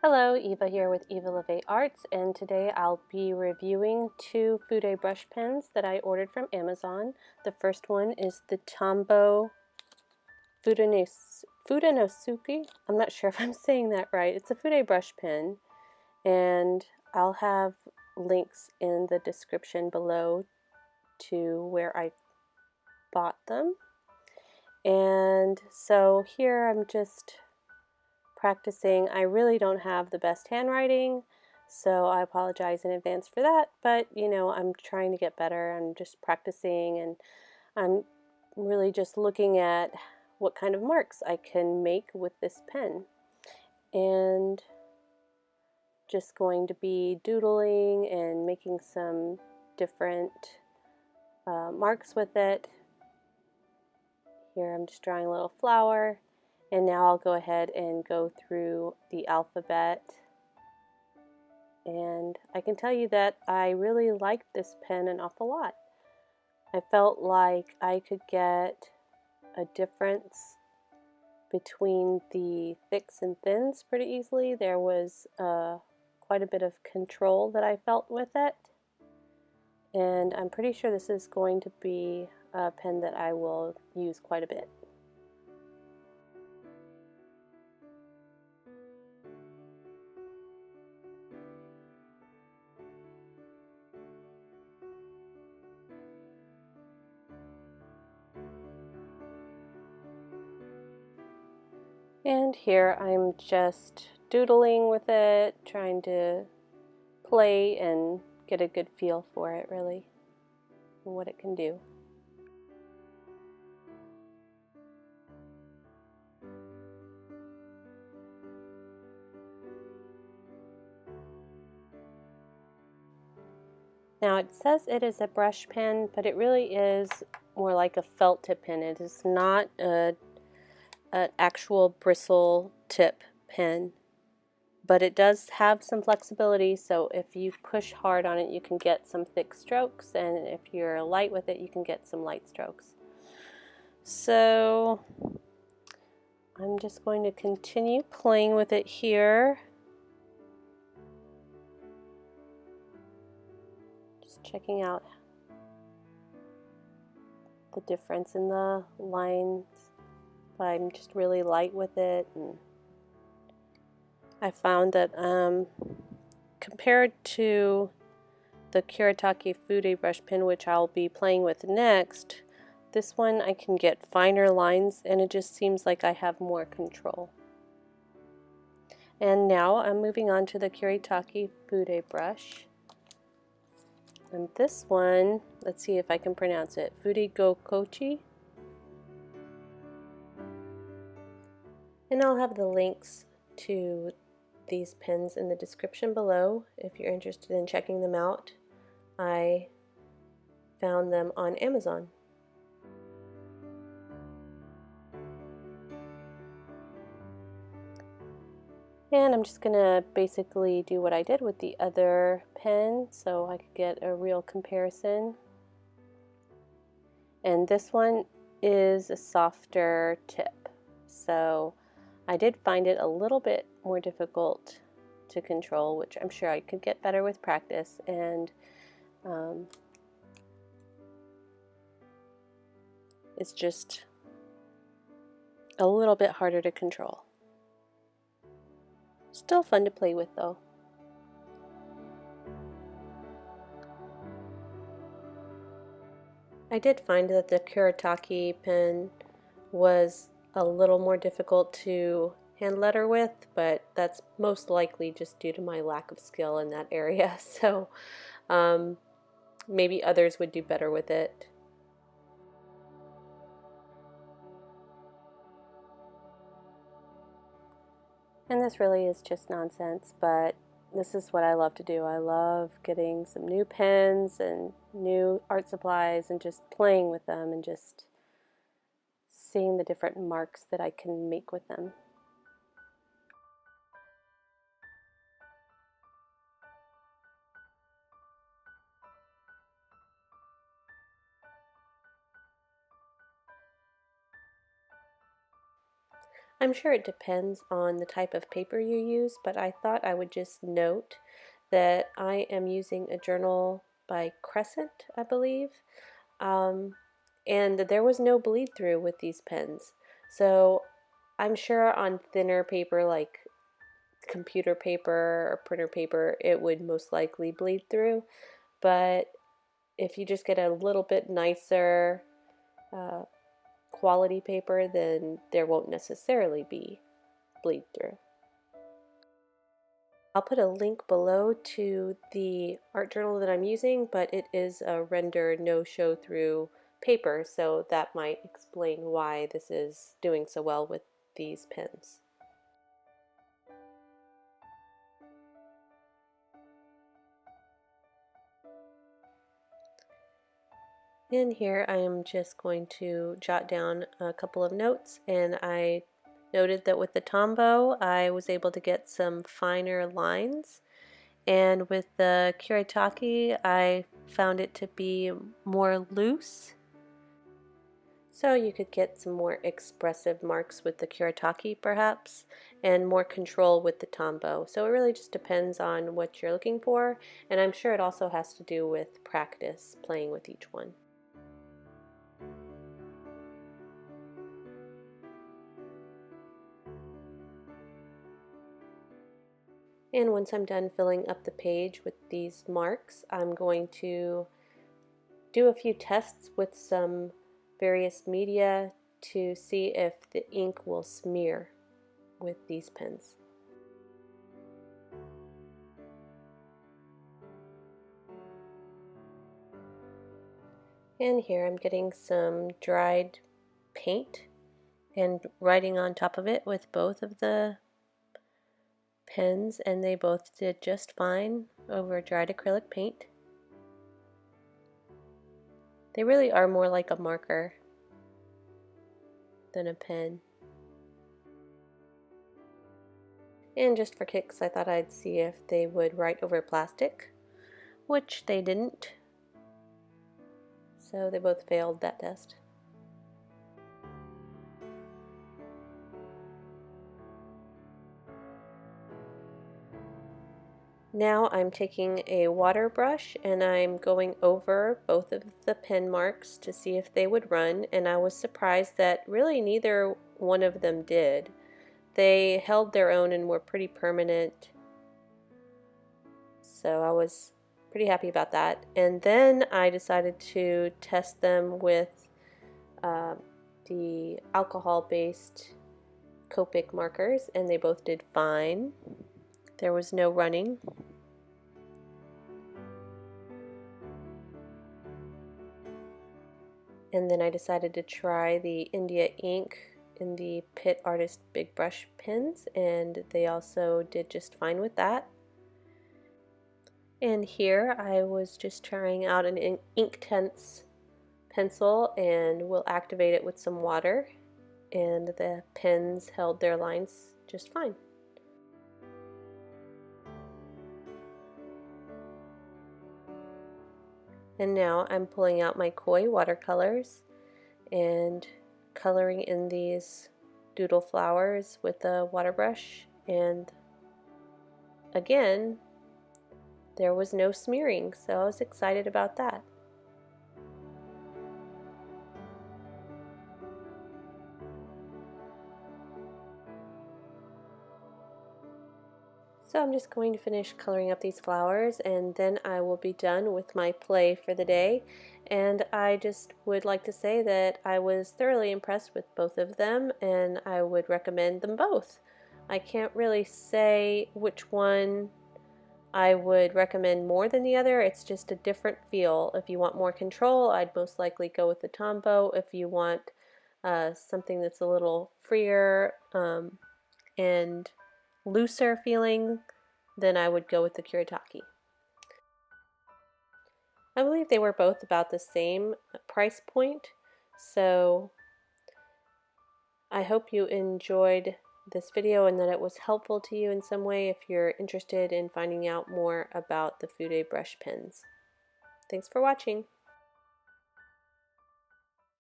Hello, Yva here with Yva Lovée Arts, and today I'll be reviewing two Fude brush pens that I ordered from Amazon. The first one is the Tombow Fudenosuki. I'm not sure if I'm saying that right. It's a Fude brush pen, and I'll have links in the description below to where I bought them. And so here I'm just practicing. I really don't have the best handwriting, so I apologize in advance for that, but you know, I'm trying to get better. I'm just practicing, and I'm really just looking at what kind of marks I can make with this pen, and just going to be doodling and making some different marks with it. Here I'm just drawing a little flower. And now I'll go ahead and go through the alphabet. And I can tell you that I really liked this pen an awful lot. I felt like I could get a difference between the thicks and thins pretty easily. There was quite a bit of control that I felt with it. And I'm pretty sure this is going to be a pen that I will use quite a bit. And here I'm just doodling with it, trying to play and get a good feel for it, really, and what it can do. Now it says it is a brush pen, but it really is more like a felt tip pen. It is not an actual bristle tip pen, but it does have some flexibility, so if you push hard on it you can get some thick strokes, and if you're light with it you can get some light strokes. So I'm just going to continue playing with it here. Just checking out the difference in the lines. I'm just really light with it, and I found that compared to the Kuretake Fude Brush Pen, which I'll be playing with next, this one I can get finer lines and it just seems like I have more control. And now I'm moving on to the Kuretake Fude Brush. And this one, let's see if I can pronounce it, Fudegokochi. And I'll have the links to these pens in the description below if you're interested in checking them out. I found them on Amazon. And I'm just going to basically do what I did with the other pen so I could get a real comparison. And this one is a softer tip, so I did find it a little bit more difficult to control, which I'm sure I could get better with practice, and it's just a little bit harder to control. Still fun to play with though. I did find that the Kuretake pen was a little more difficult to hand letter with, but that's most likely just due to my lack of skill in that area, so maybe others would do better with it. And this really is just nonsense, but this is what I love to do. I love getting some new pens and new art supplies and just playing with them and just seeing the different marks that I can make with them. I'm sure it depends on the type of paper you use, but I thought I would just note that I am using a journal by Crescent, I believe, and there was no bleed through with these pens. So I'm sure on thinner paper like computer paper or printer paper, it would most likely bleed through, but if you just get a little bit nicer quality paper, then there won't necessarily be bleed through. I'll put a link below to the art journal that I'm using, but it is a Rendr no show through paper, so that might explain why this is doing so well with these pens. In here I am just going to jot down a couple of notes, and I noted that with the Tombow I was able to get some finer lines, and with the Kuretake I found it to be more loose. So you could get some more expressive marks with the Kuretake perhaps, and more control with the Tombow. So it really just depends on what you're looking for, and I'm sure it also has to do with practice playing with each one. And once I'm done filling up the page with these marks, I'm going to do a few tests with some various media to see if the ink will smear with these pens. And here I'm getting some dried paint and writing on top of it with both of the pens, and they both did just fine over dried acrylic paint. They really are more like a marker than a pen. And just for kicks, I thought I'd see if they would write over plastic, which they didn't. So they both failed that test. Now I'm taking a water brush and I'm going over both of the pen marks to see if they would run, and I was surprised that really neither one of them did. They held their own and were pretty permanent, so I was pretty happy about that. And then I decided to test them with the alcohol-based Copic markers, and they both did fine. There was no running. And then I decided to try the India ink in the Pitt Artist Big Brush pens, and they also did just fine with that. And here I was just trying out an Inktense pencil, and we'll activate it with some water, and the pens held their lines just fine. And now I'm pulling out my koi watercolors and coloring in these doodle flowers with a water brush, and again there was no smearing, so I was excited about that. So I'm just going to finish coloring up these flowers, and then I will be done with my play for the day. And I just would like to say that I was thoroughly impressed with both of them, and I would recommend them both. I can't really say which one I would recommend more than the other. It's just a different feel. If you want more control, I'd most likely go with the Tombow. If you want something that's a little freer and looser feeling, then I would go with the Kuretake. I believe they were both about the same price point, so I hope you enjoyed this video and that it was helpful to you in some way if you're interested in finding out more about the Fude brush pens. Thanks for watching.